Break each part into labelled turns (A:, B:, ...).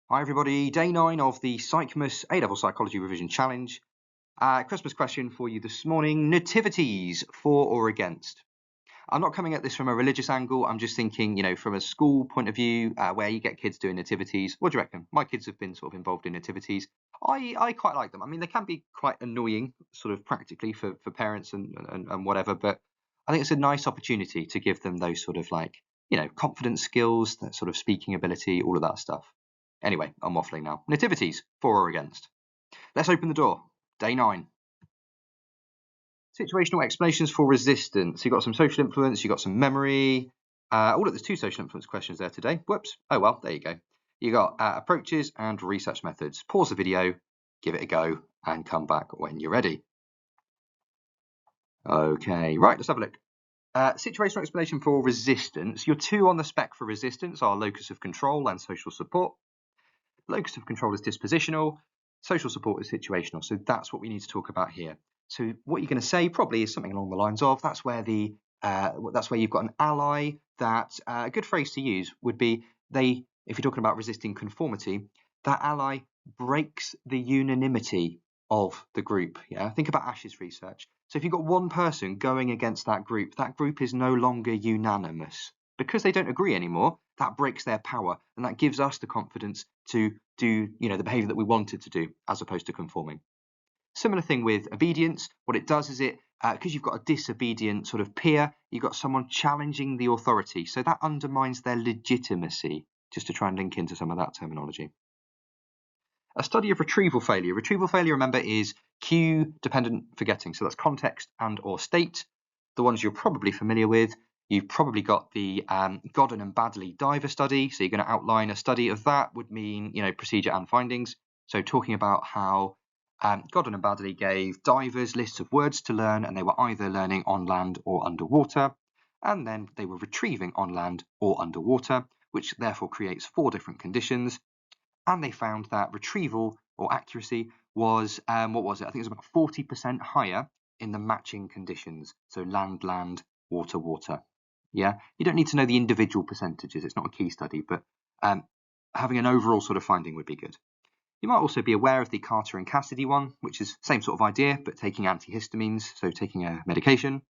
A: Hi everybody, day 9 of the Psychmas A-Level Psychology Revision Challenge. Christmas question for you this morning, nativities, for or against? I'm not coming at this from a religious angle, I'm just thinking, from a school point of view, where you get kids doing nativities. What do you reckon? My kids have been sort of involved in nativities. I quite like them. I mean, they can be quite annoying, sort of practically for parents and whatever, but I think it's a nice opportunity to give them those sort of confidence skills, that sort of speaking ability, all of that stuff. Anyway, I'm waffling now. Nativities, for or against? Let's open the door. Day 9. Situational explanations for resistance. You've got some social influence, you've got some memory. Look, there's 2 social influence questions there today. Whoops. Oh, well, there you go. You got approaches and research methods. Pause the video, give it a go, and come back when you're ready. Okay, right, let's have a look. Situational explanation for resistance. Your 2 on the spec for resistance are locus of control and social support. Locus of control is dispositional, social support is situational. So that's what we need to talk about here. So what you're going to say probably is something along the lines of that's where you've got an ally. That a good phrase to use would be if you're talking about resisting conformity, that ally breaks the unanimity of the group. Yeah, think about Ash's research. So if you've got one person going against that group is no longer unanimous. Because they don't agree anymore, that breaks their power, and that gives us the confidence to do the behavior that we wanted to do as opposed to conforming. Similar thing with obedience. What it does is because you've got a disobedient sort of peer, you've got someone challenging the authority, so that undermines their legitimacy, just to try and link into some of that terminology. A study of retrieval failure. Retrieval failure, remember, is cue dependent forgetting, so that's context and or state. The ones you're probably familiar with. You've probably got the Godden and Baddeley diver study. So you're going to outline a study of that would mean, procedure and findings. So talking about how Godden and Baddeley gave divers lists of words to learn, and they were either learning on land or underwater. And then they were retrieving on land or underwater, which therefore creates 4 different conditions. And they found that retrieval or accuracy was, what was it? I think it was about 40% higher in the matching conditions. So land, land, water, water. Yeah, you don't need to know the individual percentages. It's not a key study, but having an overall sort of finding would be good. You might also be aware of the Carter and Cassidy one, which is same sort of idea, but taking antihistamines, so taking a medication.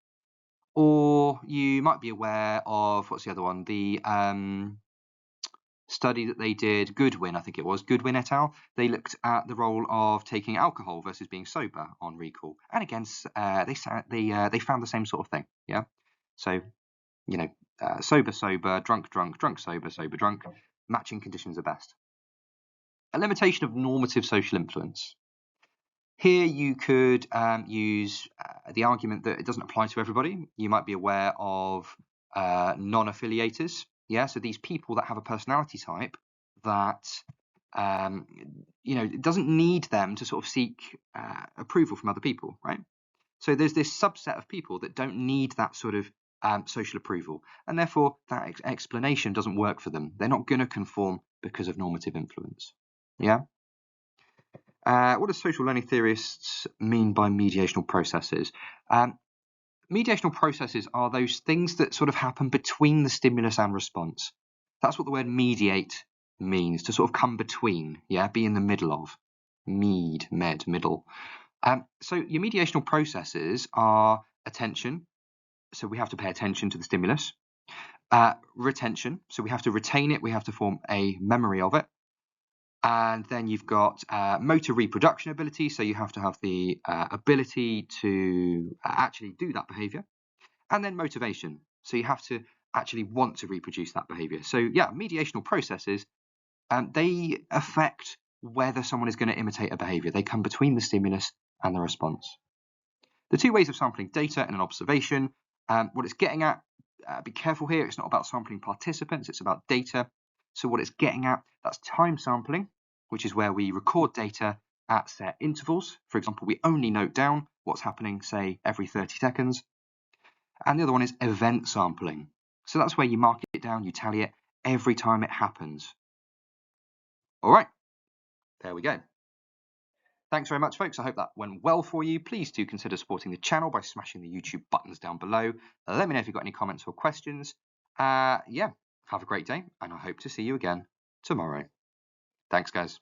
A: Or you might be aware of, what's the other one? The study that they did, Goodwin, I think it was, Goodwin et al. They looked at the role of taking alcohol versus being sober on recall. And again, they found the same sort of thing. Yeah. So, sober, sober, drunk, drunk, drunk, sober, sober, drunk. Matching conditions are best. A limitation of normative social influence. Here you could use the argument that it doesn't apply to everybody. You might be aware of non-affiliators. Yeah, so these people that have a personality type that it doesn't need them to sort of seek approval from other people, right? So there's this subset of people that don't need that sort of social approval, and therefore that explanation doesn't work for them. They're not going to conform because of normative influence. Yeah. What do social learning theorists mean by mediational processes? Mediational processes are those things that sort of happen between the stimulus and response. That's what the word mediate means, to sort of come between, yeah, be in the middle of. Middle. So your mediational processes are attention, so we have to pay attention to the stimulus. Retention, so we have to retain it, we have to form a memory of it. And then you've got motor reproduction ability, so you have to have the ability to actually do that behavior. And then motivation, so you have to actually want to reproduce that behavior. So yeah, mediational processes, they affect whether someone is going to imitate a behavior. They come between the stimulus and the response. The 2 ways of sampling data and an observation. What it's getting at, be careful here, it's not about sampling participants, it's about data. So what it's getting at, that's time sampling, which is where we record data at set intervals. For example, we only note down what's happening, say, every 30 seconds. And the other one is event sampling. So that's where you mark it down, you tally it every time it happens. All right, there we go. Thanks very much, folks. I hope that went well for you. Please do consider supporting the channel by smashing the YouTube buttons down below. Let me know if you've got any comments or questions. Yeah, have a great day, and I hope to see you again tomorrow. Thanks, guys.